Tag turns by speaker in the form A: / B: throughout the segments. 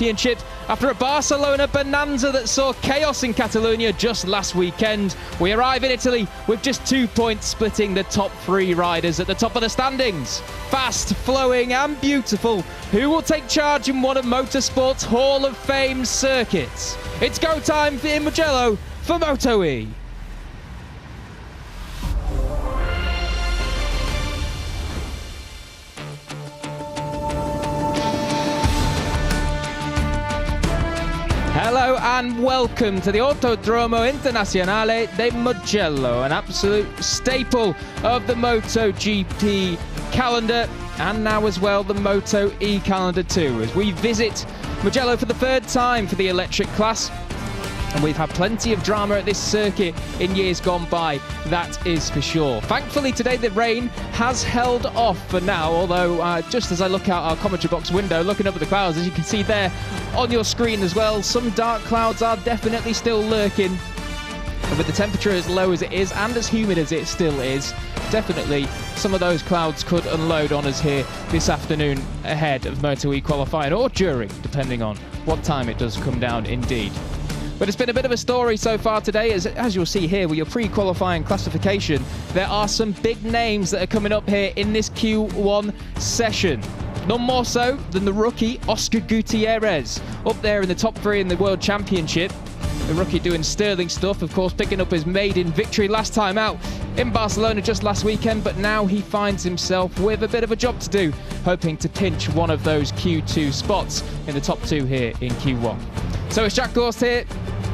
A: Championship after a Barcelona bonanza that saw chaos in Catalonia just last weekend. We arrive in Italy with just 2 points splitting the top 3 riders at the top of the standings. Fast, flowing and beautiful, who will take charge in one of motorsport's Hall of Fame circuits? It's go time in Mugello for MotoE. Hello and welcome to the Autodromo Internazionale de Mugello, an absolute staple of the MotoGP calendar and now as well the MotoE calendar too, as we visit Mugello for the 3rd time for the electric class. And we've had plenty of drama at this circuit in years gone by, that is for sure. Thankfully today the rain has held off for now, although just as I look out our commentary box window, looking up at the clouds, as you can see there on your screen as well, some dark clouds are definitely still lurking. And with the temperature as low as it is and as humid as it still is, definitely some of those clouds could unload on us here this afternoon ahead of MotoE qualifying, or during, depending on what time it does come down indeed. But it's been a bit of a story so far today, as you'll see here with your pre-qualifying classification. There are some big names that are coming up here in this Q1 session. None more so than the rookie Oscar Gutierrez, up there in the top 3 in the World Championship. The rookie doing sterling stuff, of course, picking up his maiden victory last time out in Barcelona just last weekend, but now he finds himself with a bit of a job to do, hoping to pinch one of those Q2 spots in the top 2 here in Q1. So it's Jack Gorst here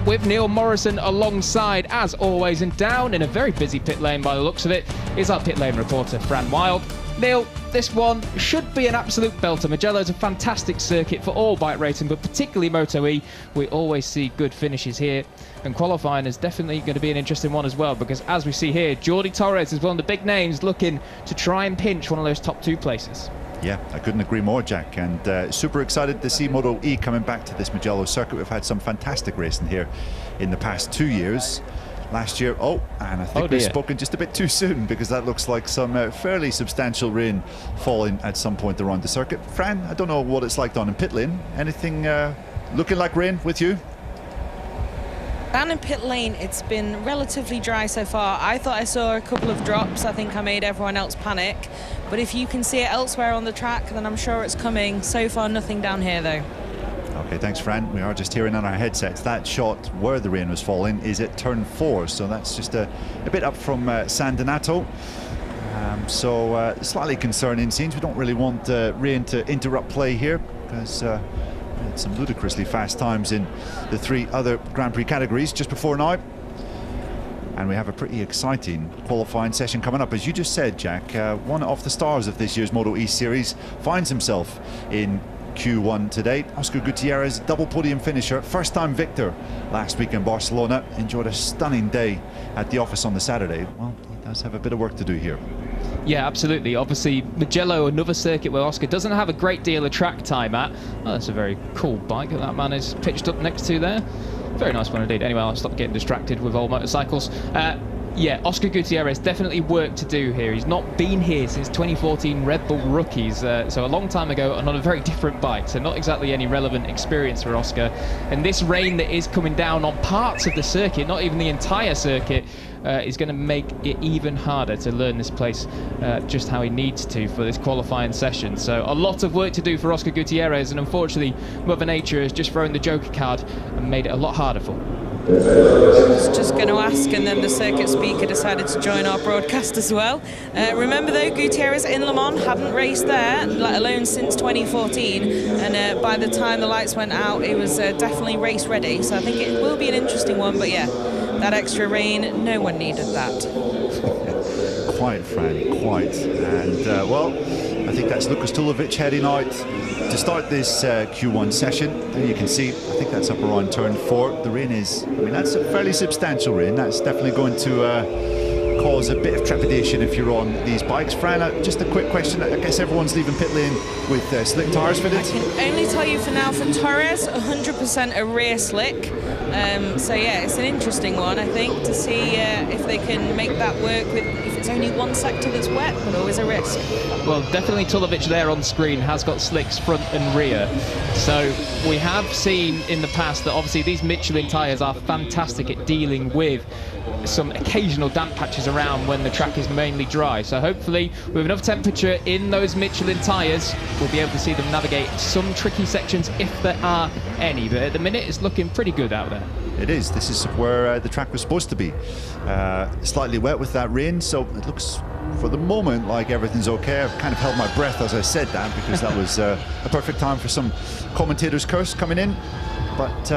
A: with Neil Morrison alongside, as always, and down in a very busy pit lane by the looks of it is our pit lane reporter Fran Wild. Neil, this one should be an absolute belter. Mugello's a fantastic circuit for all bike racing, but particularly MotoE. We always see good finishes here, and qualifying is definitely going to be an interesting one as well, because as we see here, Jordi Torres is one of the big names looking to try and pinch one of those top 2 places.
B: Yeah, I couldn't agree more, Jack, and super excited to see MotoE coming back to this Mugello circuit. We've had some fantastic racing here in the past 2 years. Last year, and I think we've spoken just a bit too soon, because that looks like some fairly substantial rain falling at some point around the circuit. Fran, I don't know what it's like down in pit lane. Anything looking like rain with you?
C: Down in pit lane, it's been relatively dry so far. I thought I saw a couple of drops. I think I made everyone else panic. But if you can see it elsewhere on the track, then I'm sure it's coming. So far, nothing down here, though.
B: Okay, thanks, Fran. We are just hearing on our headsets. That shot where the rain was falling is at turn 4, so that's just a bit up from San Donato. So slightly concerning scenes. We don't really want rain to interrupt play here, because some ludicrously fast times in the 3 other Grand Prix categories just before now. And we have a pretty exciting qualifying session coming up. As you just said, Jack, one of the stars of this year's MotoE series finds himself in Q1 today. Oscar Gutierrez, double podium finisher, first time victor last week in Barcelona. Enjoyed a stunning day at the office on the Saturday. Well, he does have a bit of work to do here.
A: Yeah, absolutely. Obviously, Mugello, another circuit where Oscar doesn't have a great deal of track time at. Oh, that's a very cool bike that man is pitched up next to there. Very nice one indeed. Anyway, I'll stop getting distracted with old motorcycles. Yeah, Oscar Gutierrez, definitely work to do here. He's not been here since 2014 Red Bull Rookies, so a long time ago, and on a very different bike, so not exactly any relevant experience for Oscar. And this rain that is coming down on parts of the circuit, not even the entire circuit, is going to make it even harder to learn this place just how he needs to for this qualifying session. So a lot of work to do for Oscar Gutierrez, and unfortunately Mother Nature has just thrown the Joker card and made it a lot harder for him.
C: I was just going to ask, and then the circuit speaker decided to join our broadcast as well. Remember though, Gutierrez in Le Mans hadn't raced there, let alone since 2014, and by the time the lights went out, it was definitely race ready. So I think it will be an interesting one, but yeah, that extra rain, no one needed that.
B: Quite, Fran, quite. And well, I think that's Lukas Tulovic heading out to start this Q1 session. There you can see, I think that's up around turn 4. The rain is, I mean, that's a fairly substantial rain. That's definitely going to cause a bit of trepidation if you're on these bikes. Fran, just a quick question. I guess everyone's leaving pit lane with slick tyres fitted?
C: I can only tell you for now, for Torres, 100% a rear slick. So yeah, it's an interesting one, I think, to see if they can make that work with, if it's There's only one sector that's wet, but always a risk.
A: Well, definitely Tulovic there on screen has got slicks front and rear. So we have seen in the past that obviously these Michelin tyres are fantastic at dealing with some occasional damp patches around when the track is mainly dry. So hopefully with enough temperature in those Michelin tyres, we'll be able to see them navigate some tricky sections if there are any. But at the minute, it's looking pretty good out there.
B: It is. This is where the track was supposed to be. Slightly wet with that rain, so it looks for the moment like everything's okay. I've kind of held my breath as I said that, because that was a perfect time for some commentators' curse coming in. But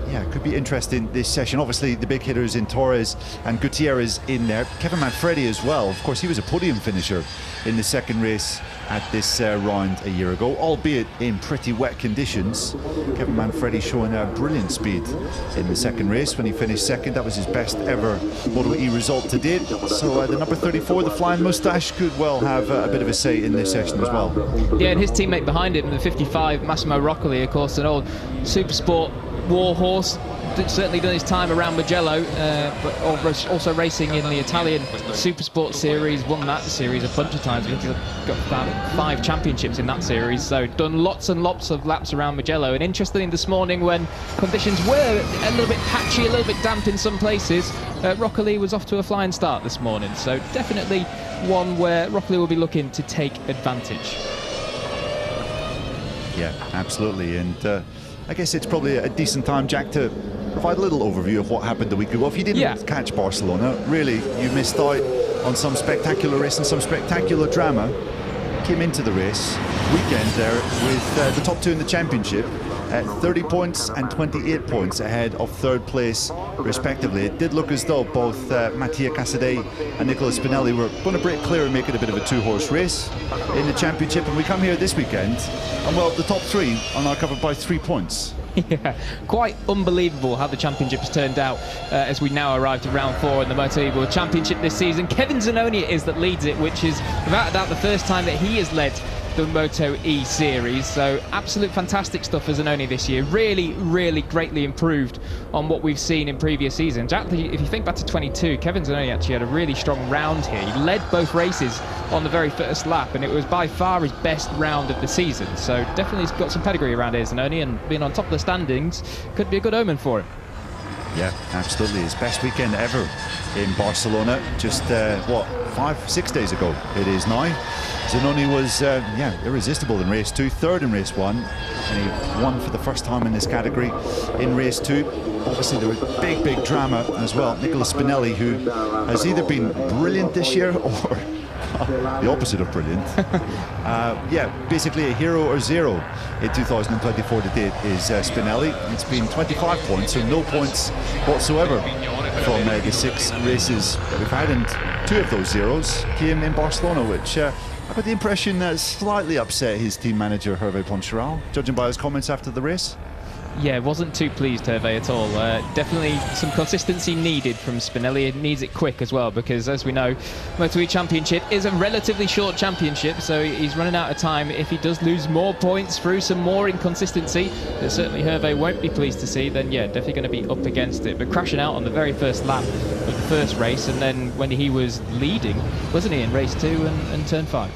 B: yeah, it could be interesting this session. Obviously the big hitters in Torres and Gutierrez in there. Kevin Manfredi as well. Of course, he was a podium finisher in the second race at this round a year ago, albeit in pretty wet conditions. Kevin Manfredi showing a brilliant speed in the second race when he finished second. That was his best ever MotoE result to date. So the number 34, the Flying Moustache, could well have a bit of a say in this session as well.
A: Yeah, and his teammate behind him, the 55, Massimo Roccoli, of course, an old Supersport warhorse. Certainly done his time around Mugello, but also racing in the Italian Supersport series, won that series a bunch of times. He's got about 5 championships in that series, so done lots and lots of laps around Mugello. And interestingly, this morning when conditions were a little bit patchy, a little bit damp in some places, Roccoli was off to a flying start this morning, so definitely one where Roccoli will be looking to take advantage.
B: Yeah, absolutely. And I guess it's probably a decent time, Jack, to provide a little overview of what happened the week ago. If you didn't catch Barcelona, really, you missed out on some spectacular race and some spectacular drama. Came into the race weekend there with the top 2 in the championship at 30 points and 28 points ahead of third place respectively. It did look as though both Mattia Casadei and Nicola Spinelli were going to break clear and make it a bit of a 2-horse race in the championship, and we come here this weekend and, well, the top 3 are now covered by 3 points.
A: Yeah, quite unbelievable how the championship's turned out as we now arrive to round 4 in the MotoE World Championship this season. Kevin Zanoni it is that leads it, which is without a doubt the first time that he has led the MotoE series. So absolute fantastic stuff for Zanoni this year. Really, really greatly improved on what we've seen in previous seasons. Actually, if you think back to 22, Kevin Zanoni actually had a really strong round here. He led both races on the very first lap, and it was by far his best round of the season. So definitely he's got some pedigree around here, Zanoni, and being on top of the standings could be a good omen for him.
B: Yeah, absolutely. His best weekend ever in Barcelona. Just, what, 5-6 days ago it is now. Zanoni was, irresistible in race 2, third in race 1, and he won for the first time in this category in race 2. Obviously, there was big drama as well. Nicola Spinelli, who has either been brilliant this year or the opposite of brilliant. Yeah, basically a hero or zero in 2024 to date is Spinelli. It's been 25 points, so no points whatsoever from the 6 races we've had, and 2 of those zeros came in Barcelona, which I got the impression that slightly upset his team manager Hervé Poncharal, judging by his comments after the race.
A: Yeah, wasn't too pleased, Hervé, at all. Definitely some consistency needed from Spinelli. It needs it quick as well, because as we know, MotoE Championship is a relatively short championship, so he's running out of time. If he does lose more points through some more inconsistency, that certainly Hervé won't be pleased to see, then yeah, definitely going to be up against it. But crashing out on the very first lap of the first race, and then when he was leading, wasn't he, in race 2 and turn 5?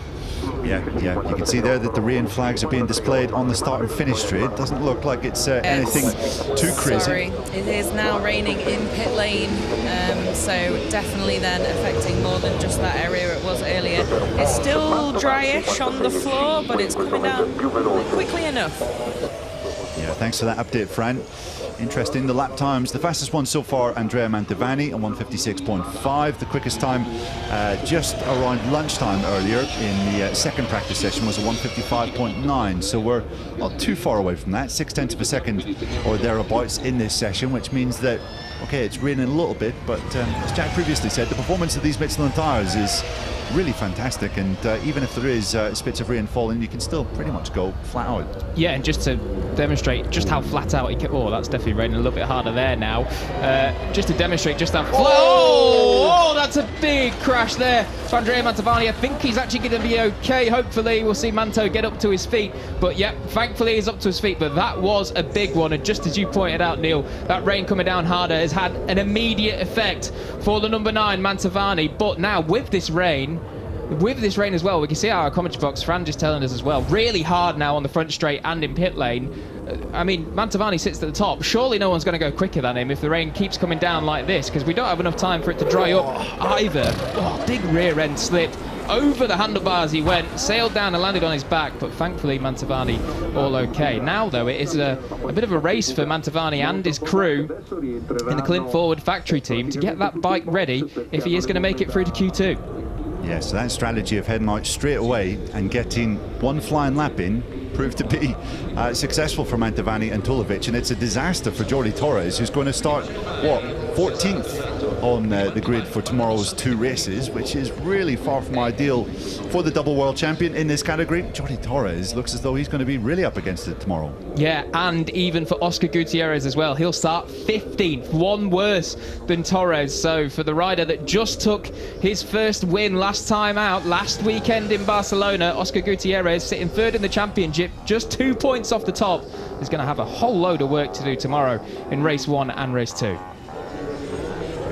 B: Yeah, you can see there that the rain flags are being displayed on the start and finish straight. Doesn't look like it's anything too crazy.
C: Sorry, it is now raining in pit lane, so definitely then affecting more than just that area it was earlier. It's still dryish on the floor, but it's coming down quickly enough.
B: Yeah, thanks for that update, Fran. Interesting, the lap times. The fastest one so far, Andrea Mantovani, on 1:56.5. The quickest time just around lunchtime earlier in the second practice session was a 1:55.9. So we're not too far away from that, 0.6 of a second or thereabouts in this session, which means that, okay, it's raining a little bit, but as Jack previously said, the performance of these Michelin tyres is really fantastic, and even if there is spits of rain falling, you can still pretty much go flat out.
A: Yeah, and just to demonstrate just how flat out he can... Oh, that's definitely raining a little bit harder there now. Just to demonstrate just how... Oh, that's a big crash there for Andrea Mantovani. I think he's actually going to be okay. Hopefully we'll see Manto get up to his feet. But yeah, thankfully he's up to his feet. But that was a big one. And just as you pointed out, Neil, that rain coming down harder has had an immediate effect for the number 9, Mantovani. But now with this rain as well, we can see our commentary box, Fran just telling us as well, really hard now on the front straight and in pit lane. I mean, Mantovani sits at the top. Surely no one's going to go quicker than him if the rain keeps coming down like this, because we don't have enough time for it to dry up either. Oh, big rear end slip. Over the handlebars he went, sailed down and landed on his back, but thankfully Mantovani all okay. Now though, it is a bit of a race for Mantovani and his crew in the Clint Forward factory team to get that bike ready if he is going to make it through to Q2.
B: Yeah, so that strategy of heading out straight away and getting one flying lap in proved to be successful for Mantovani and Tulovic, and it's a disaster for Jordi Torres, who's going to start, what, 14th on the grid for tomorrow's 2 races, which is really far from ideal for the double world champion in this category. Jordi Torres looks as though he's going to be really up against it tomorrow. Yeah,
A: and even for Oscar Gutierrez as well, he'll start 15th, one worse than Torres. So for the rider that just took his first win last time out, last weekend in Barcelona, Oscar Gutierrez sitting 3rd in the championship, just 2 points off the top, is going to have a whole load of work to do tomorrow in race 1 and race 2.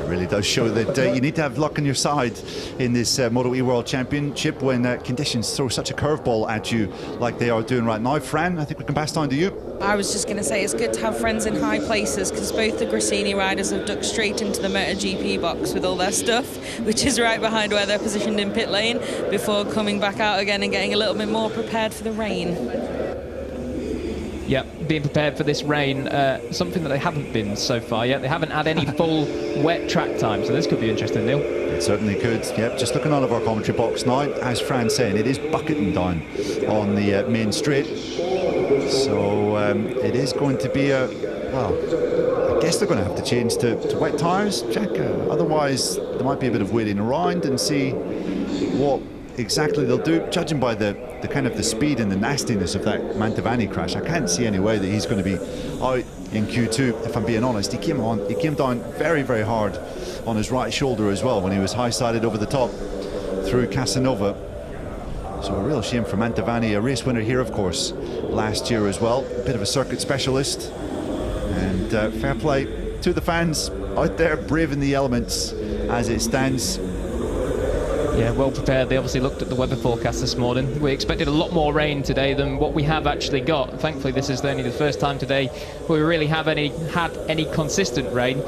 B: Really does show that you need to have luck on your side in this MotoE World Championship when conditions throw such a curveball at you like they are doing right now. Fran, I think we can pass down to you.
C: I was just going to say it's good to have friends in high places, because both the Grassini riders have ducked straight into the MotoGP box with all their stuff, which is right behind where they're positioned in pit lane, before coming back out again and getting a little bit more prepared for the rain.
A: Yep, being prepared for this rain, something that they haven't been so far yet. They haven't had any full wet track time, so this could be interesting, Neil.
B: It certainly could. Yep, just looking out of our commentary box now, as Fran's saying, it is bucketing down on the main straight. So it is going to be well, I guess they're going to have to change to wet tyres, Jack. Otherwise, there might be a bit of waiting around and see what exactly they'll do. Judging by the kind of the speed and the nastiness of that Mantovani crash, I can't see any way that he's going to be out in Q2, if I'm being honest. He came down very, very hard on his right shoulder as well when he was high-sided over the top through Casanova. So a real shame for Mantovani, a race winner here, of course, last year as well. A bit of a circuit specialist. And fair play to the fans out there braving the elements as it stands.
A: Yeah, well prepared. They obviously looked at the weather forecast this morning. We expected a lot more rain today than what we have actually got. Thankfully, this is only the first time today where we really have had any consistent rain.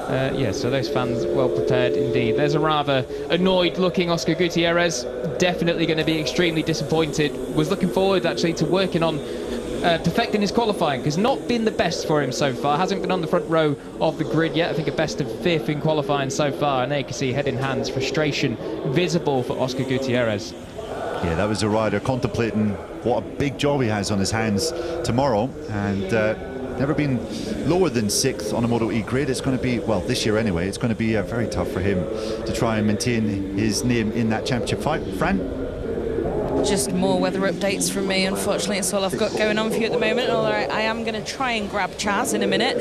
A: Yeah, so those fans well prepared indeed. There's a rather annoyed looking Oscar Gutierrez. Definitely going to be extremely disappointed. Was looking forward actually to working on perfecting his qualifying, because not been the best for him so far. Hasn't been on the front row of the grid yet. I think a best of 5th in qualifying so far, and there you can see head in hands frustration visible for Oscar Gutierrez.
B: Yeah, that was a rider contemplating what a big job he has on his hands tomorrow, and never been lower than 6th on a MotoE grid. It's going to be, well, this year anyway, it's going to be very tough for him to try and maintain his name in that championship fight. Fran?
C: Just more weather updates from me. Unfortunately, it's all I've got going on for you at the moment, although I am going to try and grab Chaz in a minute.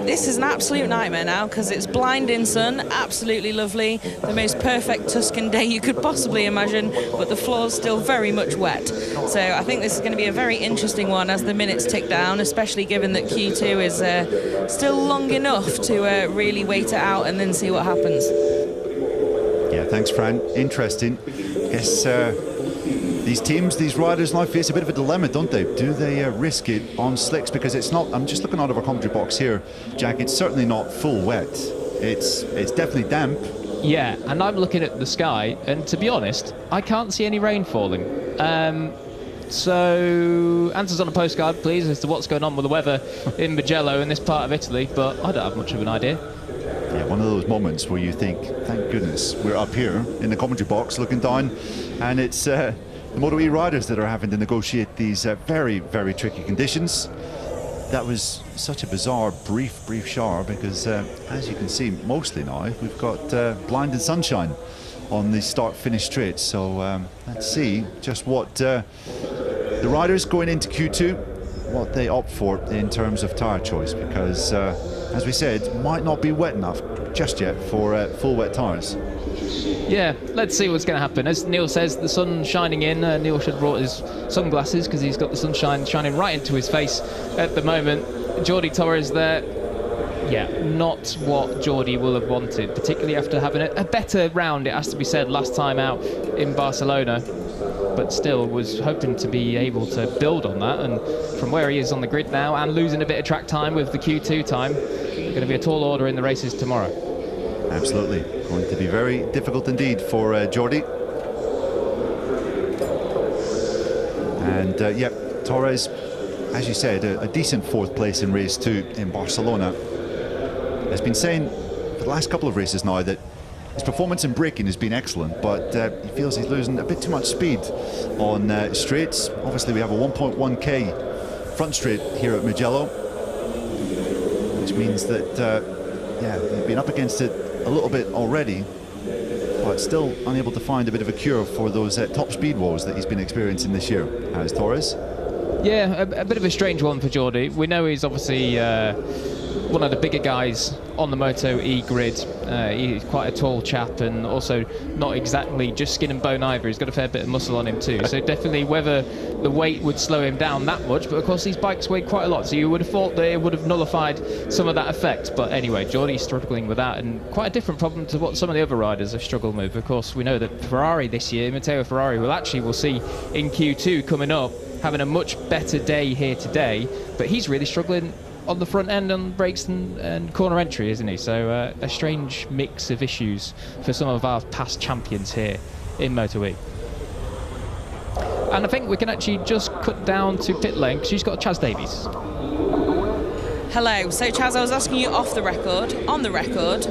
C: This is an absolute nightmare now, because it's blinding sun, absolutely lovely, the most perfect Tuscan day you could possibly imagine, but the floor's still very much wet. So I think this is going to be a very interesting one as the minutes tick down, especially given that Q2 is still long enough to really wait it out and then see what happens.
B: Yeah, thanks, Fran. Interesting. Yes, these teams, these riders now face a bit of a dilemma, don't they? Do they risk it on slicks? Because it's not, I'm just looking out of our commentary box here, Jack, it's certainly not full wet. It's definitely damp.
A: Yeah, and I'm looking at the sky, and to be honest, I can't see any rain falling. So, answers on a postcard, please, as to what's going on with the weather in Mugello in this part of Italy, but I don't have much of an idea.
B: Yeah, one of those moments where you think, thank goodness, we're up here in the commentary box looking down, and it's the MotoE riders that are having to negotiate these very, very tricky conditions. That was such a bizarre, brief shower, because as you can see, mostly now, we've got blinding sunshine on the start-finish straight. So let's see just what the riders going into Q2, what they opt for in terms of tyre choice, because as we said, might not be wet enough just yet for full wet tyres.
A: Yeah, let's see what's going to happen. As Neil says, the sun shining in. Neil should have brought his sunglasses because he's got the sunshine shining right into his face at the moment. Jordi Torres there. Yeah, not what Jordi will have wanted, particularly after having a better round, it has to be said, last time out in Barcelona. But still was hoping to be able to build on that. And from where he is on the grid now and losing a bit of track time with the Q2 time, going to be a tall order in the races tomorrow.
B: Absolutely. Going to be very difficult indeed for Jordi. And yeah, Torres, as you said, a decent 4th place in race 2 in Barcelona. Has been saying for the last couple of races now that his performance in braking has been excellent, but he feels he's losing a bit too much speed on straights. Obviously, we have a 1.1k front straight here at Mugello, which means that yeah, he's been up against it a little bit already, but still unable to find a bit of a cure for those top speed woes that he's been experiencing this year. As Torres?
A: Yeah, a bit of a strange one for Jordi. We know he's obviously one of the bigger guys on the MotoE grid. He's quite a tall chap and also not exactly just skin and bone either. He's got a fair bit of muscle on him too. So definitely whether the weight would slow him down that much, but of course these bikes weigh quite a lot, so you would have thought that it would have nullified some of that effect. But anyway, Jordi's struggling with that, and quite a different problem to what some of the other riders have struggled with. Of course, we know that Ferrari this year, Matteo Ferrari, we'll see in Q2 coming up, having a much better day here today, but he's really struggling on the front end on brakes and corner entry, isn't he? So a strange mix of issues for some of our past champions here in MotoE. And I think we can actually just cut down to pit lane because she's got Chaz Davies.
C: Hello. So Chaz, I was asking you off the record, on the record,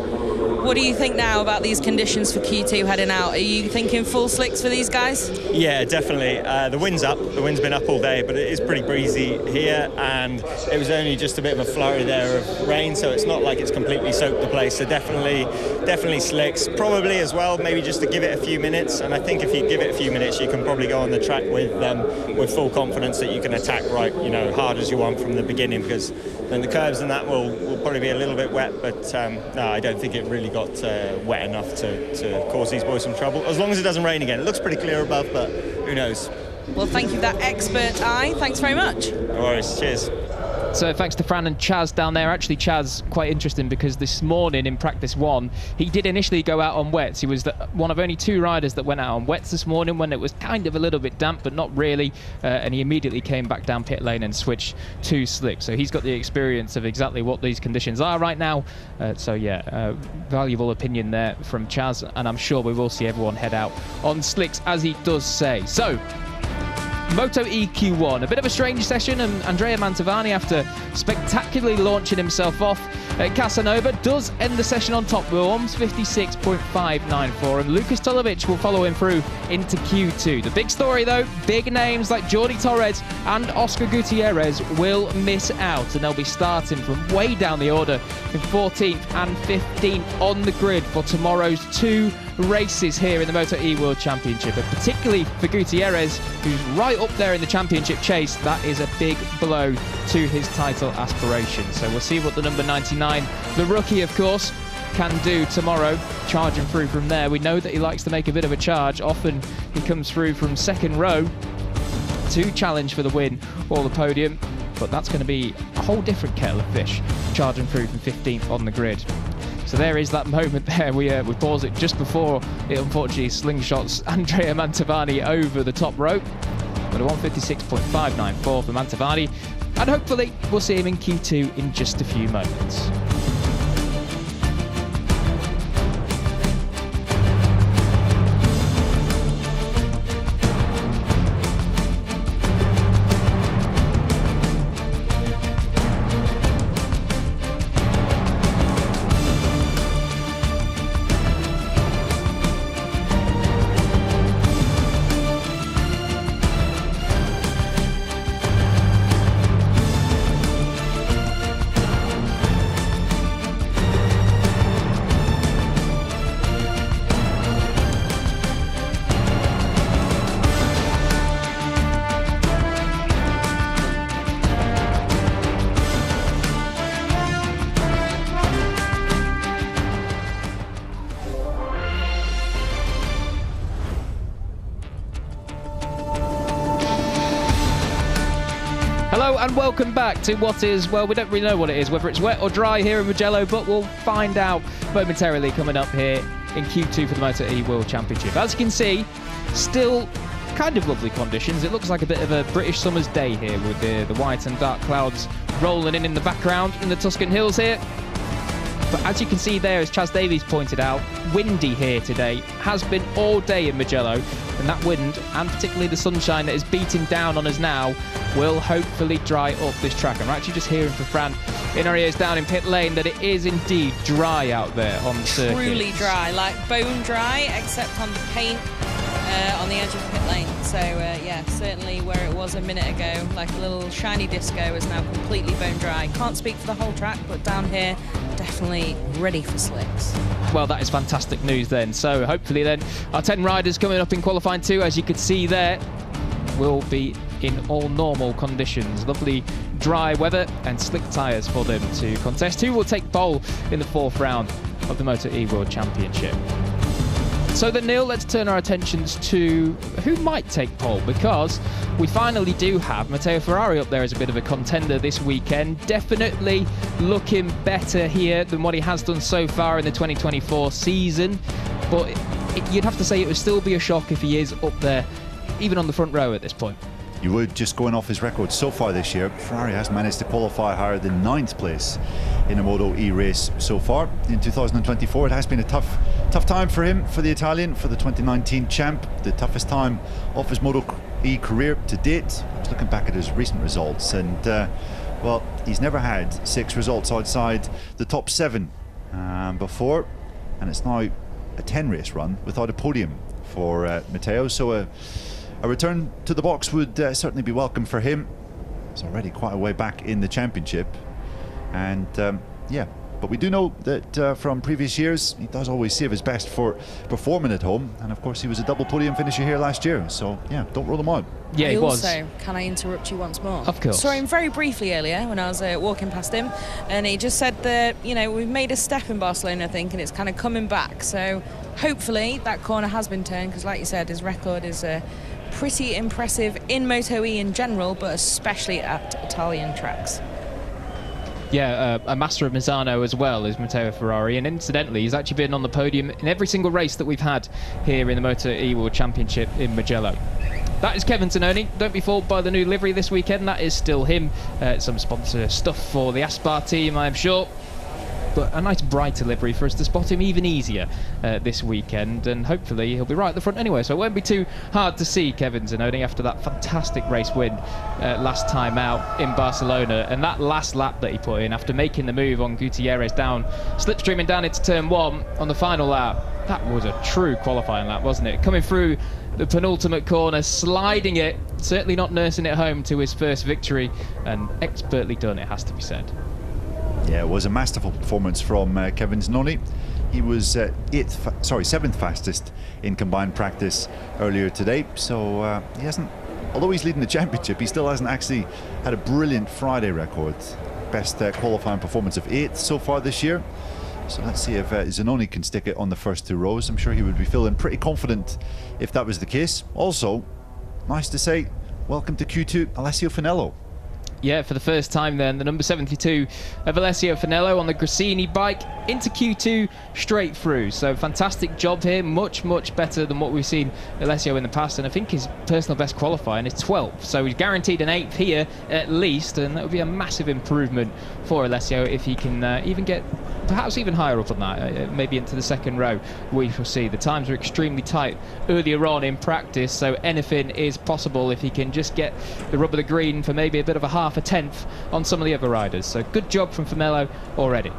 C: what do you think now about these conditions for Q2 heading out? Are you thinking full slicks for these guys?
D: Yeah, definitely. The wind's up. The wind's been up all day, but it is pretty breezy here, and it was only just a bit of a flurry there of rain, so it's not like it's completely soaked the place. So definitely slicks. Probably as well, maybe just to give it a few minutes. And I think if you give it a few minutes, you can probably go on the track with full confidence that you can attack right, hard as you want from the beginning, because then the curves and that will probably be a little bit wet. But no, I don't think it really got wet enough to cause these boys some trouble, as long as it doesn't rain again. It looks pretty clear above, but who knows.
C: Well, thank you for that expert eye. Thanks very much.
D: No worries. Cheers.
A: So thanks to Fran and Chaz down there. Actually, Chaz, quite interesting because this morning in practice 1, he did initially go out on wets. He was one of only 2 riders that went out on wets this morning when it was kind of a little bit damp, but not really. And he immediately came back down pit lane and switched to slick. So he's got the experience of exactly what these conditions are right now. So yeah, valuable opinion there from Chaz. And I'm sure we will see everyone head out on slicks, as he does say. So MotoE Q1, a bit of a strange session, and Andrea Mantovani, after spectacularly launching himself off at Casanova, does end the session on top. Williams 56.594, and Lucas Tolovic will follow him through into Q2. The big story though, big names like Jordi Torres and Oscar Gutierrez will miss out, and they'll be starting from way down the order in 14th and 15th on the grid for tomorrow's 2 races here in the MotoE World Championship. And particularly for Gutierrez, who's right up there in the championship chase, that is a big blow to his title aspirations. So we'll see what the number 99, the rookie of course, can do tomorrow, charging through from there. We know that he likes to make a bit of a charge. Often he comes through from second row to challenge for the win or the podium, but that's going to be a whole different kettle of fish, charging through from 15th on the grid. So there is that moment there. We pause it just before it unfortunately slingshots Andrea Mantovani over the top rope. But a 156.594 for Mantovani. And hopefully we'll see him in Q2 in just a few moments. and welcome back to what is, well, we don't really know what it is, whether it's wet or dry here in Mugello, but we'll find out momentarily coming up here in Q2 for the MotoE World Championship. As you can see, still kind of lovely conditions. It looks like a bit of a British summer's day here with the white and dark clouds rolling in the background in the Tuscan hills here. But as you can see there, as Chaz Davies pointed out, windy here today. Has been all day in Mugello, and that wind, and particularly the sunshine that is beating down on us now, will hopefully dry up this track. I'm actually just hearing from Fran in our ears down in pit lane that it is indeed dry out there on the circuit.
C: Truly dry, like bone dry, except on the paint on the edge of pit lane. So yeah, certainly where it was a minute ago, like a little shiny disco, is now completely bone dry. Can't speak for the whole track, but down here, definitely ready for slicks.
A: Well, that is fantastic news then. So hopefully then our 10 riders coming up in qualifying 2, as you could see there, will be in all normal conditions. Lovely dry weather and slick tyres for them to contest. Who will take pole in the 4th round of the MotoE World Championship? So then, Neil, let's turn our attentions to who might take pole, because we finally do have Matteo Ferrari up there as a bit of a contender this weekend. Definitely looking better here than what he has done so far in the 2024 season. But you'd have to say it would still be a shock if he is up there, even on the front row at this point.
B: You would, just going off his record so far this year. Ferrari has managed to qualify higher than 9th place in a MotoE race so far. In 2024, it has been a tough time for him, for the Italian, for the 2019 champ. The toughest time of his MotoE career to date. I was looking back at his recent results, and well, he's never had 6 results outside the top 7 before, and it's now a 10 race run without a podium for Matteo. So a return to the box would certainly be welcome for him. He's already quite a way back in the championship, and yeah, but we do know that from previous years he does always save his best for performing at home, and of course he was a double podium finisher here last year, so yeah, don't rule him out.
A: Yeah, he was.
C: Also, can I interrupt you once more?
A: Of course.
C: Saw him very briefly earlier when I was walking past him, and he just said that, you know, we've made a step in Barcelona, I think, and it's kind of coming back. So hopefully that corner has been turned, because like you said, his record is pretty impressive in MotoE in general, but especially at Italian tracks.
A: Yeah, a master of Misano as well is Matteo Ferrari, and incidentally he's actually been on the podium in every single race that we've had here in the MotoE World Championship in Mugello. That is Kevin Zanoni. Don't be fooled by the new livery this weekend, that is still him. Some sponsor stuff for the Aspar team, I'm sure. But a nice brighter livery for us to spot him even easier this weekend, and hopefully he'll be right at the front anyway, so it won't be too hard to see Kevin Zanoni after that fantastic race win last time out in Barcelona. And that last lap that he put in after making the move on Gutierrez down, slipstreaming down into turn 1 on the final lap, that was a true qualifying lap, wasn't it? Coming through the penultimate corner, sliding it, certainly not nursing it home to his first victory, and expertly done, it has to be said.
B: Yeah, it was a masterful performance from Kevin Zanoni. He was 7th fastest in combined practice earlier today, so he hasn't, although he's leading the championship, he still hasn't actually had a brilliant Friday record. Best qualifying performance of 8th so far this year. So let's see if Zanoni can stick it on the first 2 rows. I'm sure he would be feeling pretty confident if that was the case. Also, nice to say, welcome to Q2, Alessio Finello.
A: Yeah, for the first time then, the number 72 of Alessio Finello on the Grassini bike into Q2 straight through. So fantastic job here, much better than what we've seen Alessio in the past, and I think his personal best qualifying is 12th, so he's guaranteed an 8th here at least, and that would be a massive improvement for Alessio if he can even get perhaps even higher up on that, maybe into the 2nd row. We shall see. The times are extremely tight earlier on in practice, so anything is possible if he can just get the rub of the green for maybe a bit of a half a 10th on some of the other riders. So good job from Finello already.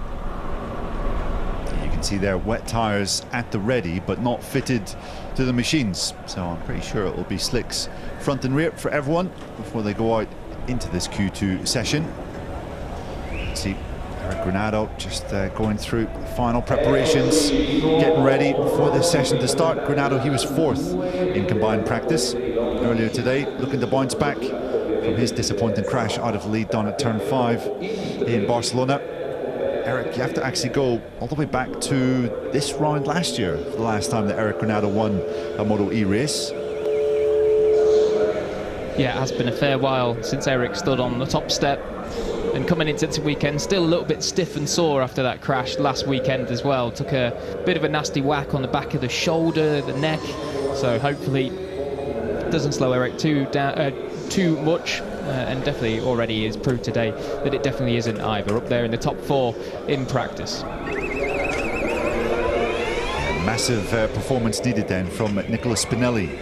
B: You can see there wet tyres at the ready, but not fitted to the machines, so I'm pretty sure it will be slicks front and rear for everyone before they go out into this Q2 session. Let's see, Eric Granado just going through final preparations, getting ready for this session to start. Granado, he was 4th in combined practice earlier today, looking to bounce back from his disappointing crash out of the lead down at turn 5 in Barcelona. Eric, you have to actually go all the way back to this round last year, the last time that Eric Granado won a MotoE race.
A: yeah, it has been a fair while since Eric stood on the top step. And coming into the weekend, still a little bit stiff and sore after that crash last weekend as well. Took a bit of a nasty whack on the back of the shoulder, the neck. So hopefully it doesn't slow Eric too much. And definitely already is proved today that it definitely isn't either. Up there in the top 4 in practice.
B: Massive performance needed then from Nicola Spinelli.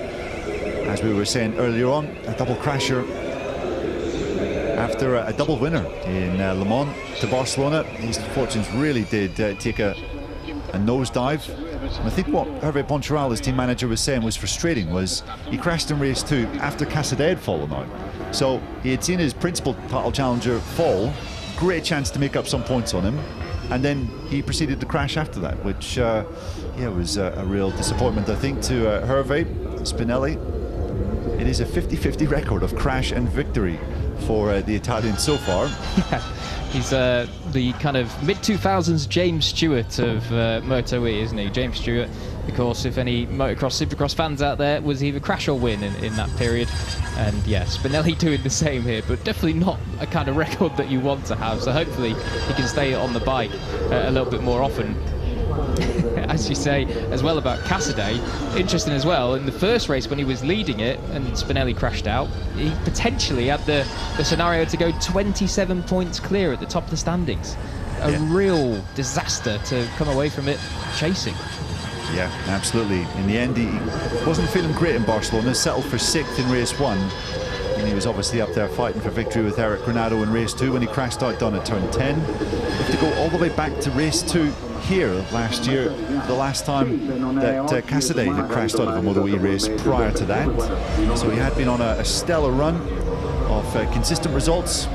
B: As we were saying earlier on, a double crasher after a double winner in Le Mans to Barcelona. His fortunes really did take a nosedive. And I think what Hervé Poncharal, team manager, was saying was frustrating was he crashed in race 2 after Casadei had fallen out. So he had seen his principal title challenger fall, great chance to make up some points on him, and then he proceeded to crash after that, which was a real disappointment, I think, to Hervé Spinelli. It is a 50-50 record of crash and victory for the Italian so far.
A: Yeah, he's the kind of mid-2000s James Stewart of MotoE, isn't he? James Stewart, of course, if any motocross, supercross fans out there, was either crash or win in that period. And yeah, Spinelli doing the same here, but definitely not a kind of record that you want to have. So hopefully he can stay on the bike a little bit more often. As you say, as well about Casadei, interesting as well, in the first race when he was leading it and Spinelli crashed out, he potentially had the scenario to go 27 points clear at the top of the standings. A real disaster to come away from it chasing.
B: Yeah, absolutely. In the end, he wasn't feeling great in Barcelona, settled for 6th in race 1. And he was obviously up there fighting for victory with Eric Granado in race 2 when he crashed out down at turn 10. We have to go all the way back to race 2 here last year, the last time that Casadei had crashed out of a MotoE race prior to that. So he had been on a stellar run of consistent results.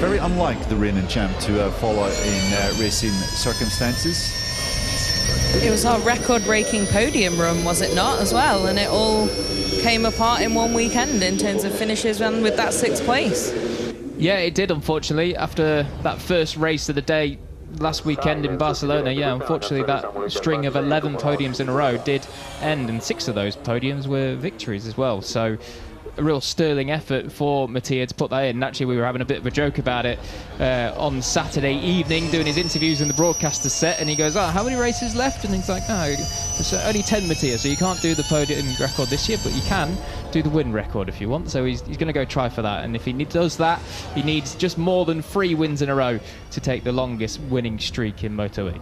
B: Very unlike the reigning champ to fall out in racing circumstances.
C: It was our record-breaking podium run, was it not, as well? And it all came apart in one weekend in terms of finishes and with that 6th place.
A: Yeah, it did, unfortunately. After that first race of the day last weekend in Barcelona, yeah, unfortunately that string of 11 podiums in a row did end, and 6 of those podiums were victories as well. So a real sterling effort for Mattia to put that in. And actually, we were having a bit of a joke about it on Saturday evening, doing his interviews in the broadcaster set, and he goes, "Oh, how many races left?" And he's like, "No, there's only 10, Mattia, so you can't do the podium record this year, but you can do the win record if you want." So he's going to go try for that, and if he does that, he needs just more than 3 wins in a row to take the longest winning streak in MotoE.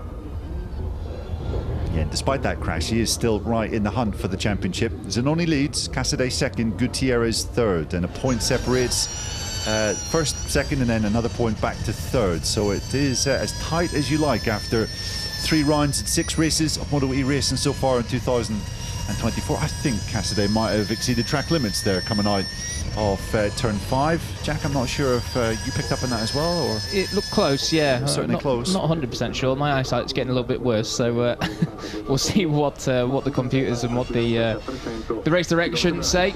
B: Yeah, despite that crash, he is still right in the hunt for the championship. Zanoni leads, Casadei 2nd, Gutierrez 3rd, and a point separates 1st, 2nd, and then another point back to 3rd. So it is as tight as you like after 3 rounds and 6 races of MotoE racing so far in 2024. I think Casadei might have exceeded track limits there coming out of turn 5. Jack, I'm not sure if you picked up on that as well, or
A: it looked close. Yeah,
B: certainly close.
A: Not 100% sure. My eyesight's getting a little bit worse, so we'll see what the computers and what the race direction say.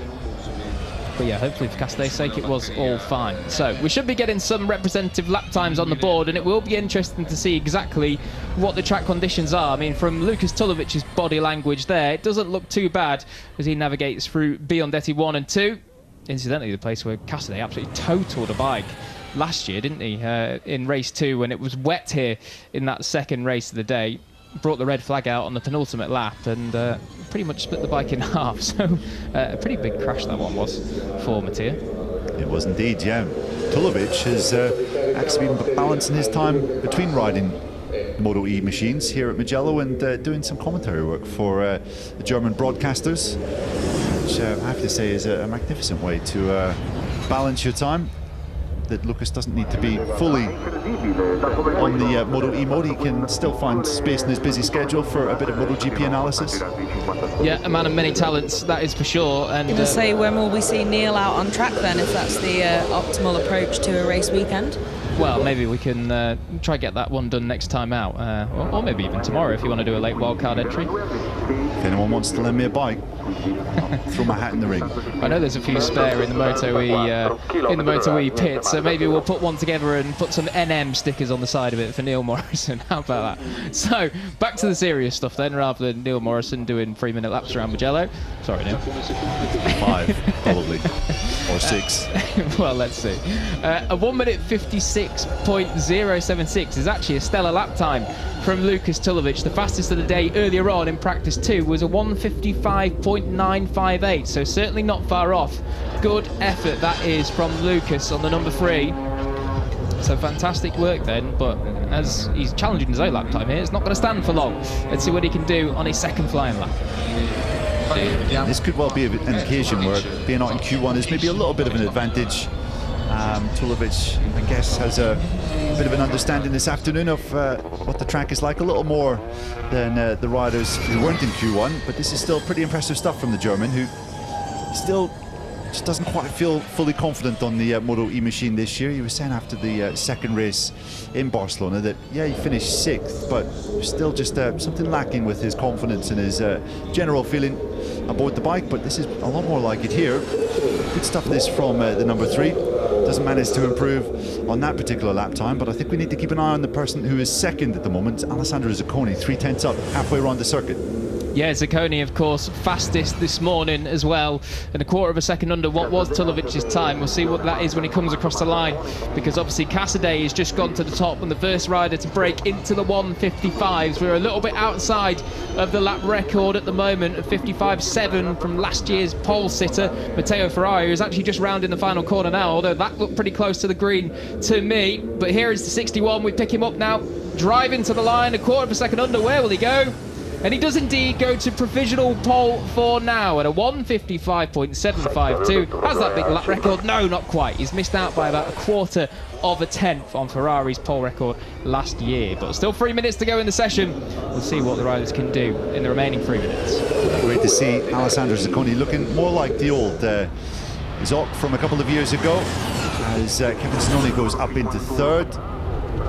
A: But yeah, hopefully for Casadei's sake it was all fine. So we should be getting some representative lap times on the board, and it will be interesting to see exactly what the track conditions are. I mean, from Lucas Tulovic's body language there, it doesn't look too bad as he navigates through Biondetti 1 and 2. Incidentally, the place where Casadei absolutely totaled a bike last year, didn't he, in race 2 when it was wet here in that 2nd race of the day. Brought the red flag out on the penultimate lap and pretty much split the bike in half. So a pretty big crash that one was for Mattia.
B: It was indeed, yeah. Tulovic has actually been balancing his time between riding MotoE machines here at Mugello and doing some commentary work for the German broadcasters, which I have to say is a magnificent way to balance your time. That Lucas doesn't need to be fully on the MotoE mode. He can still find space in his busy schedule for a bit of MotoGP analysis.
A: Yeah, a man of many talents, that is for sure. And
C: going to say, when will we see Neil out on track then, if that's the optimal approach to a race weekend?
A: Well, maybe we can try get that one done next time out, or maybe even tomorrow if you want to do a late wildcard entry.
B: If anyone wants to lend me a bike, I'll throw my hat in the ring.
A: I know there's a few spare in the MotoE pit, so maybe we'll put one together and put some NM stickers on the side of it for Neil Morrison. How about that? So back to the serious stuff then, rather than Neil Morrison doing 3-minute laps around Mugello. Sorry, Neil.
B: 5, probably, or 6.
A: Well, let's see. A 1-minute 56.076 is actually a stellar lap time from Lucas Tulovic. The fastest of the day earlier on in practice 2 was a 1:55.958, so certainly not far off. Good effort that is from Lucas on the number 3. So fantastic work then, but as he's challenging his own lap time here, it's not going to stand for long. Let's see what he can do on his second flying lap.
B: This could well be an occasion where being out in Q1 is maybe a little bit of an advantage. Tulovic, I guess, has a bit of an understanding this afternoon of what the track is like, a little more than the riders who weren't in Q1, but this is still pretty impressive stuff from the German, who still just doesn't quite feel fully confident on the MotoE machine this year. He was saying after the second race in Barcelona that, yeah, he finished 6th, but still just something lacking with his confidence and his general feeling aboard the bike. But this is a lot more like it here. Good stuff this from the number 3. Doesn't manage to improve on that particular lap time, but I think we need to keep an eye on the person who is second at the moment, Alessandro Zacconi, 3/10 up, halfway around the circuit.
A: Yeah, Zacconi, of course, fastest this morning as well, and a quarter of a second under what was Tulovic's time. We'll see what that is when he comes across the line, because obviously Casadei has just gone to the top and the first rider to break into the 1:55s. We're a little bit outside of the lap record at the moment of 55.7 from last year's pole sitter, Matteo Ferrari, who's actually just rounding the final corner now, although that looked pretty close to the green to me. But here is the 61. We pick him up now, driving to the line, a quarter of a second under. Where will he go? And he does indeed go to provisional pole for now at a 1:55.752. Has that big lap record? No, not quite. He's missed out by about a quarter of a tenth on Ferrari's pole record last year. But still 3 minutes to go in the session. We'll see what the riders can do in the remaining 3 minutes.
B: Great to see Alessandro Zacconi looking more like the old Zoc from a couple of years ago, as Kevin Zanoni goes up into 3rd.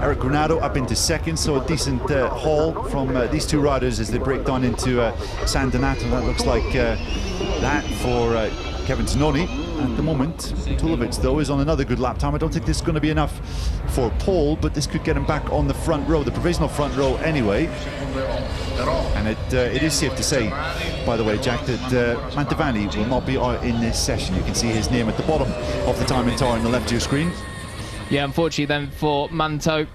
B: Eric Granado up into 2nd, so a decent haul from these two riders as they break down into San Donato. That looks like that for Kevin Zanoni at the moment. Tulovic, though, is on another good lap time. I don't think this is going to be enough for pole, but this could get him back on the front row, the provisional front row anyway. And it is safe to say, by the way, Jack, that Mantovani will not be out in this session. You can see his name at the bottom of the timing tower on the left of your screen.
A: Yeah, unfortunately then for Manto,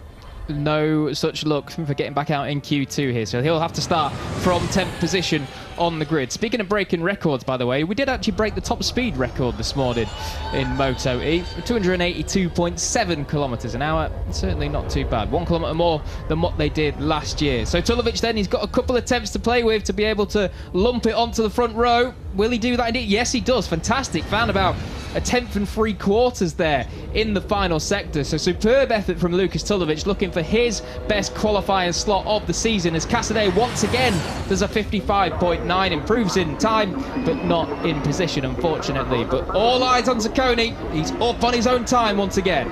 A: no such luck for getting back out in Q2 here, so he'll have to start from 10th position on the grid. Speaking of breaking records, by the way, we did actually break the top speed record this morning in MotoE, 282.7 kilometres an hour. Certainly not too bad. 1 kilometre more than what they did last year. So Tulovic then, he's got a couple of attempts to play with to be able to lump it onto the front row. Will he do that indeed? Yes, he does. Fantastic. Found about a 10th and 3/4 there in the final sector. So superb effort from Lucas Tulovic, looking for his best qualifying slot of the season, as Casadei once again does a 55.9, improves in time but not in position, unfortunately. But all eyes on Zacconi. He's up on his own time once again.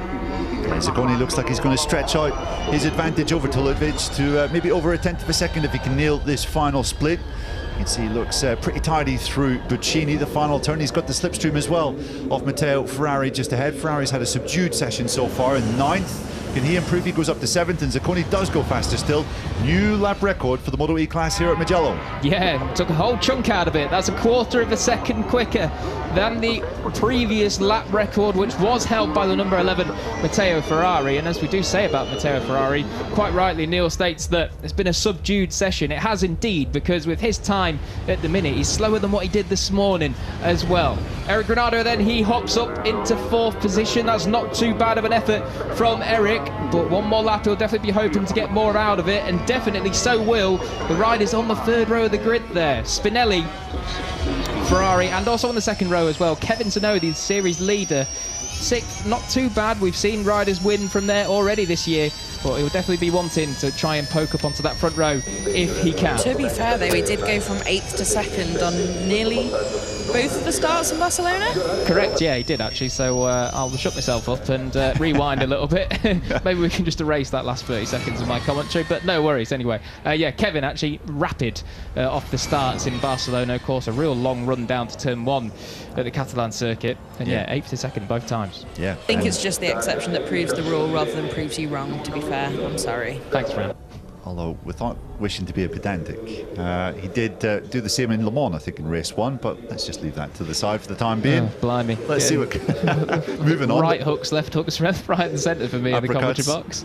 B: Zacconi looks like he's going to stretch out his advantage over Tulovic to maybe over a 1/10 of a second if he can nail this final split. You can see he looks pretty tidy through Buccini, the final turn. He's got the slipstream as well of Matteo Ferrari just ahead. Ferrari's had a subdued session so far in 9th. Can he improve? He goes up to 7th, and Zacconi does go faster still. New lap record for the MotoE class here at Mugello.
A: Yeah, took a whole chunk out of it. That's a quarter of a second quicker than the previous lap record, which was held by the number 11, Matteo Ferrari. And as we do say about Matteo Ferrari, quite rightly, Neil states that it's been a subdued session. It has indeed, because with his time at the minute, he's slower than what he did this morning as well. Eric Granado then, he hops up into 4th position. That's not too bad of an effort from Eric, but one more lap, he'll definitely be hoping to get more out of it, and definitely so will the riders on the 3rd row of the grid there. Spinelli, Ferrari, and also on the 2nd row as well, Kevin Zanoni, the series leader, 6th, not too bad. We've seen riders win from there already this year, but he will definitely be wanting to try and poke up onto that front row if he can.
C: To be fair, though, he did go from 8th to 2nd on nearly both of the starts in Barcelona.
A: Correct, yeah, he did actually. So I'll shut myself up and rewind a little bit. Maybe we can just erase that last 30 seconds of my commentary, but no worries anyway. Yeah, Kevin actually rapid off the starts in Barcelona. Of course, a real long run down to turn 1 at the Catalan circuit. And yeah, 8th to 2nd both times.
B: Yeah,
C: I think it's just the exception that proves the rule rather than proves you wrong, to be fair. I'm sorry.
A: Thanks, Fran.
B: Although, without wishing to be a pedantic, he did do the same in Le Mans, I think, in race 1, but let's just leave that to the side for the time being.
A: Oh, blimey.
B: Let's see what... Moving on.
A: Right hooks, left hooks, right and centre for me in the commentary box.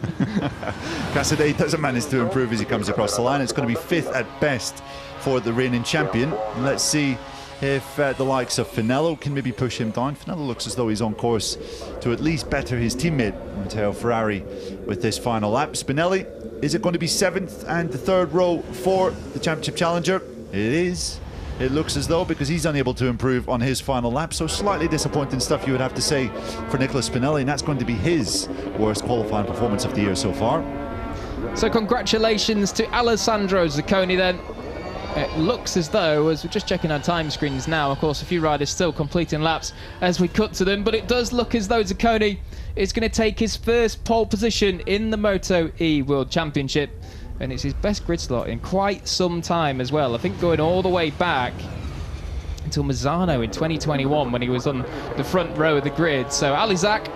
B: Cassidy doesn't manage to improve as he comes across the line. It's going to be 5th at best for the reigning champion. And let's see if the likes of Finello can maybe push him down. Finello looks as though he's on course to at least better his teammate, Matteo Ferrari, with this final lap. Spinelli, is it going to be 7th and the 3rd row for the Championship Challenger? It is. It looks as though, because he's unable to improve on his final lap. So slightly disappointing stuff, you would have to say, for Nicola Spinelli, and that's going to be his worst qualifying performance of the year so far.
A: So congratulations to Alessandro Zacconi then. It looks as though, as we're just checking our time screens now, of course, a few riders still completing laps as we cut to them, but it does look as though Zacconi is going to take his first pole position in the MotoE World Championship, and it's his best grid slot in quite some time as well. I think going all the way back until Mazzano in 2021 when he was on the front row of the grid. So Alizak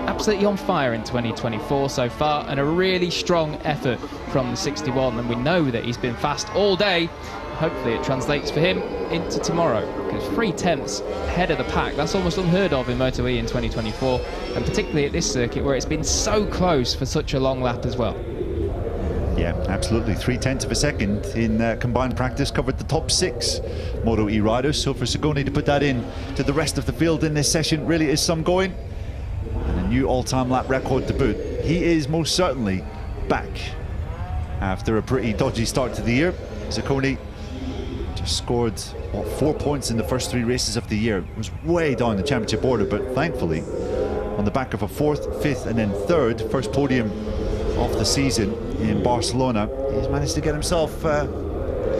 A: absolutely on fire in 2024 so far, and a really strong effort from the 61, and we know that he's been fast all day. Hopefully it translates for him into tomorrow, because 3 tenths ahead of the pack, that's almost unheard of in MotoE in 2024, and particularly at this circuit where it's been so close for such a long lap as well.
B: Yeah, absolutely. 3/10 of a second in combined practice covered the top 6 MotoE riders, so for Zacconi to put that in to the rest of the field in this session really is some going, and a new all-time lap record to boot. He is most certainly back after a pretty dodgy start to the year. Zacconi just scored, what, 4 points in the first 3 races of the year. It was way down the championship order, but thankfully, on the back of a 4th, 5th, and then 3rd, first podium of the season in Barcelona, he's managed to get himself a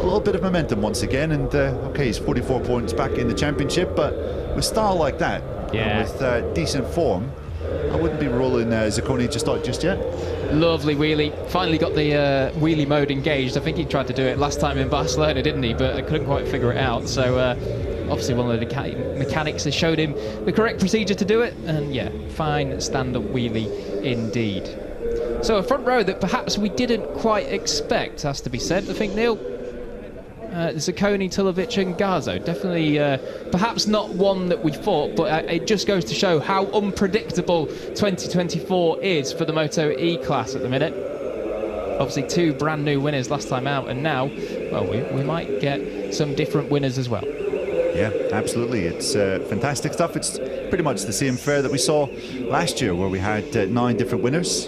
B: little bit of momentum once again. And okay, he's 44 points back in the championship, but with style like that,
A: yeah,
B: and with decent form, I wouldn't be rolling Zacconi just out just yet.
A: Lovely wheelie. Finally got the wheelie mode engaged. I think he tried to do it last time in Barcelona, didn't he? But I couldn't quite figure it out. So obviously one of the mechanics has showed him the correct procedure to do it. And yeah, fine stand-up wheelie indeed. So a front row that perhaps we didn't quite expect, has to be said. I think, Neil, Zacconi, Tulovic and Garzo, definitely perhaps not one that we thought, but it just goes to show how unpredictable 2024 is for the MotoE class at the minute. Obviously 2 brand new winners last time out, and now, well, we might get some different winners as well.
B: Yeah, absolutely. It's fantastic stuff. It's pretty much the same fare that we saw last year, where we had 9 different winners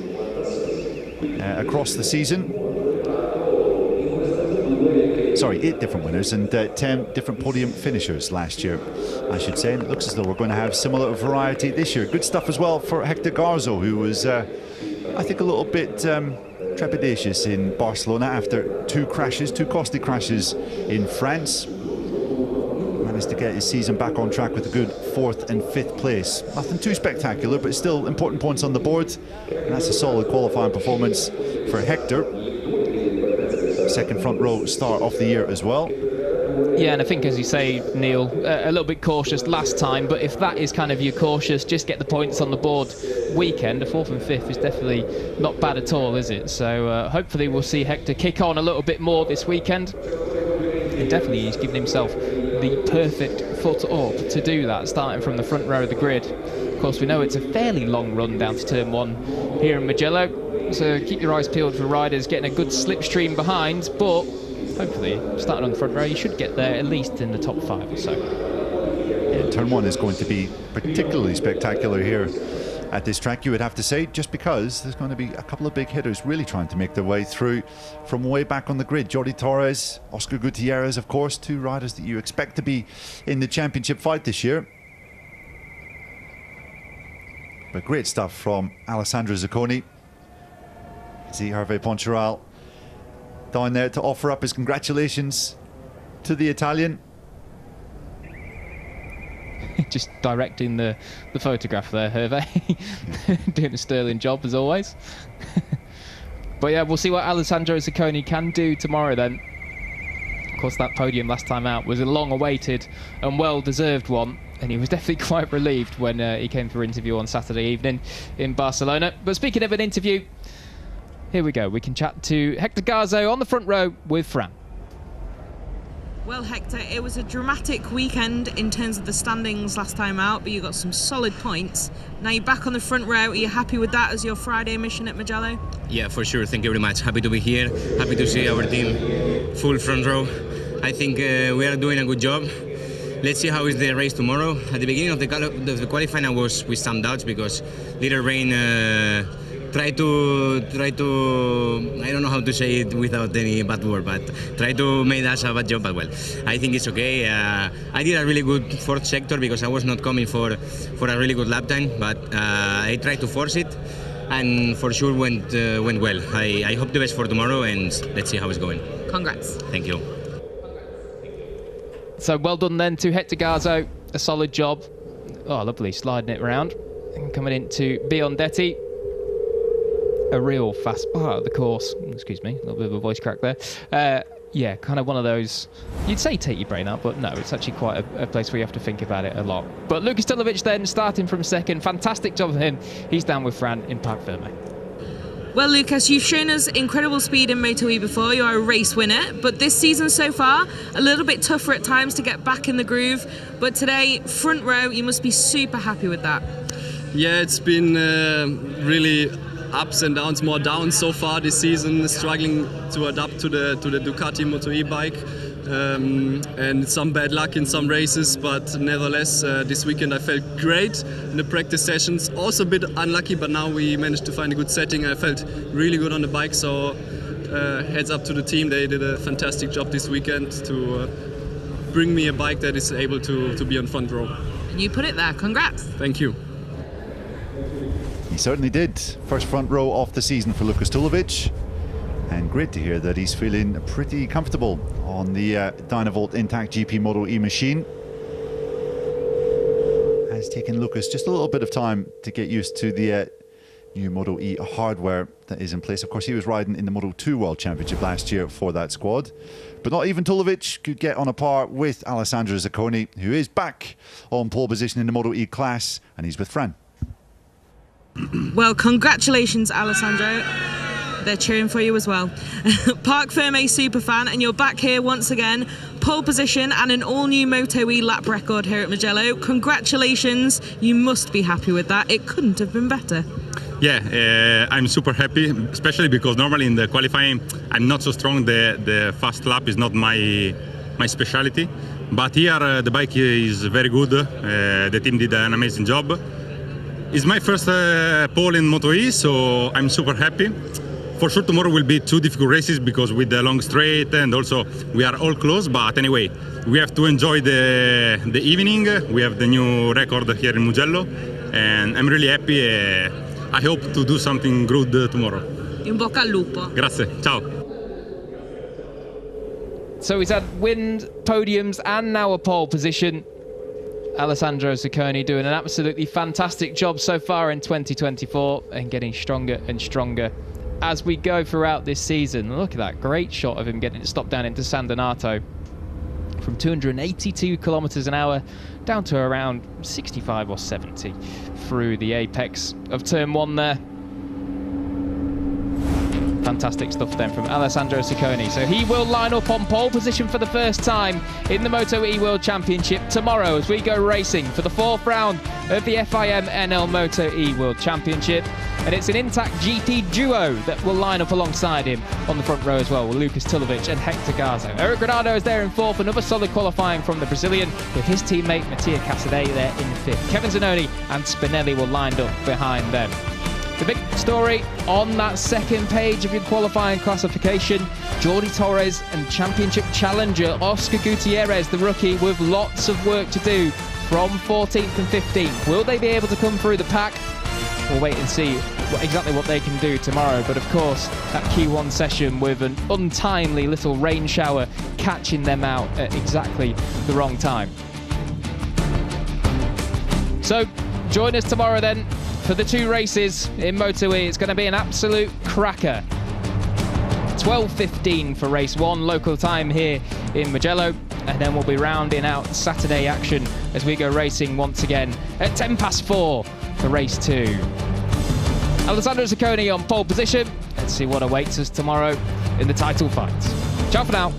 B: across the season. Sorry, 8 different winners and 10 different podium finishers last year, I should say. And it looks as though we're going to have similar variety this year. Good stuff as well for Hector Garzo, who was, I think, a little bit trepidatious in Barcelona after 2 costly crashes in France. Managed to get his season back on track with a good 4th and 5th place. Nothing too spectacular, but still important points on the board. And that's a solid qualifying performance for Hector. 2nd front row start of the year as well.
A: Yeah, and I think, as you say, Neil, a little bit cautious last time, but if that is kind of your cautious, just get the points on the board weekend, a 4th and 5th is definitely not bad at all, is it? So hopefully we'll see Hector kick on a little bit more this weekend. And definitely he's given himself the perfect foot up to do that, starting from the front row of the grid. Of course, we know it's a fairly long run down to turn 1 here in Mugello, so keep your eyes peeled for riders getting a good slipstream behind, but hopefully, starting on the front row, you should get there at least in the top 5 or so.
B: Yeah, turn 1 is going to be particularly spectacular here at this track, you would have to say, just because there's going to be a couple of big hitters really trying to make their way through from way back on the grid. Jordi Torres, Oscar Gutierrez, of course, 2 riders that you expect to be in the championship fight this year. But great stuff from Alessandro Zacconi. See Hervé Poncharal down there to offer up his congratulations to the Italian.
A: Just directing the photograph there, Hervé. Doing a sterling job as always. But yeah, we'll see what Alessandro Zacconi can do tomorrow then. Of course, that podium last time out was a long-awaited and well-deserved one, and he was definitely quite relieved when he came for interview on Saturday evening in Barcelona. But speaking of an interview, here we go. We can chat to Hector Garzo on the front row with Fran.
C: Well, Hector, it was a dramatic weekend in terms of the standings last time out, but you got some solid points. Now you're back on the front row. Are you happy with that as your Friday mission at Mugello?
E: Yeah, for sure. Thank you very much. Happy to be here. Happy to see our team full front row. I think we are doing a good job. Let's see how is the race tomorrow. At the beginning of the qualifying, I was with some doubts because little rain try to I don't know how to say it without any bad word, but try to make us a bad job. But well, I think it's okay. I did a really good fourth sector because I was not coming for a really good lap time, but I tried to force it, and for sure went well. I hope the best for tomorrow, and let's see how it's going.
C: Congrats.
E: Thank you.
A: So well done then to Hector Garzo. A solid job. Oh, lovely, sliding it around and coming into Biondetti. A real fast part of the course. Excuse me, a little bit of a voice crack there. Yeah, kind of one of those, you'd say take your brain out, but no, it's actually quite a place where you have to think about it a lot. But Lucas Tulovic then starting from second. Fantastic job of him. He's down with Fran in Parc Ferme.
C: Well, Lucas, you've shown us incredible speed in MotoE before. You're a race winner, but this season so far, a little bit tougher at times to get back in the groove. But today, front row, you must be super happy with that.
F: Yeah, it's been really ups and downs, more downs so far this season, struggling to adapt to the Ducati MotoE bike. And some bad luck in some races, but nevertheless this weekend I felt great in the practice sessions. Also a bit unlucky, but now we managed to find a good setting. I felt really good on the bike, so heads up to the team. They did a fantastic job this weekend to bring me a bike that is able to be on front row.
C: You put it there. Congrats.
F: Thank you.
B: He certainly did. First front row off the season for Lucas Tulovic. And great to hear that he's feeling pretty comfortable on the Dynavolt Intact GP MotoE machine. Has taken Lucas just a little bit of time to get used to the new MotoE hardware that is in place. Of course, he was riding in the Moto2 World Championship last year for that squad. But not even Tulovic could get on a par with Alessandro Zacconi, who is back on pole position in the MotoE class, and he's with Fran.
C: Well, congratulations, Alessandro. They're cheering for you as well. Parc Ferme superfan, and you're back here once again. Pole position and an all-new MotoE lap record here at Mugello. Congratulations. You must be happy with that. It couldn't have been better.
G: Yeah, I'm super happy, especially because normally in the qualifying I'm not so strong. The fast lap is not my specialty. But here the bike is very good. The team did an amazing job. It's my first pole in MotoE, so I'm super happy. For sure tomorrow will be two difficult races because with the long straight and also we are all close, but anyway, we have to enjoy the evening. We have the new record here in Mugello and I'm really happy. I hope to do something good tomorrow.
C: In bocca al lupo.
G: Grazie, ciao.
A: So he's had wins, podiums and now a pole position. Alessandro Zacconi doing an absolutely fantastic job so far in 2024 and getting stronger and stronger as we go throughout this season. Look at that great shot of him getting it stopped down into San Donato from 282 kilometers an hour down to around 65 or 70 through the apex of turn 1 there. Fantastic stuff then from Alessandro Zacconi. So he will line up on pole position for the first time in the MotoE World Championship tomorrow as we go racing for the 4th round of the FIM NL MotoE World Championship. And it's an Intact GP duo that will line up alongside him on the front row as well with Lucas Tulovic and Hector Garzo. Eric Granado is there in 4th, another solid qualifying from the Brazilian with his teammate Mattia Casadei there in 5th. Kevin Zanoni and Spinelli will lined up behind them. The big story on that second page of your qualifying classification, Jordi Torres and championship challenger Oscar Gutierrez, the rookie, with lots of work to do from 14th and 15th. Will they be able to come through the pack? we'll wait and see exactly what they can do tomorrow. But of course, that Q1 session with an untimely little rain shower catching them out at exactly the wrong time. So join us tomorrow then for the 2 races in MotoE. It's going to be an absolute cracker. 12:15 for race 1 local time here in Mugello, and then we'll be rounding out Saturday action as we go racing once again at 4:10 for race 2. Alessandro Zacconi on pole position. Let's see what awaits us tomorrow in the title fight. Ciao for now.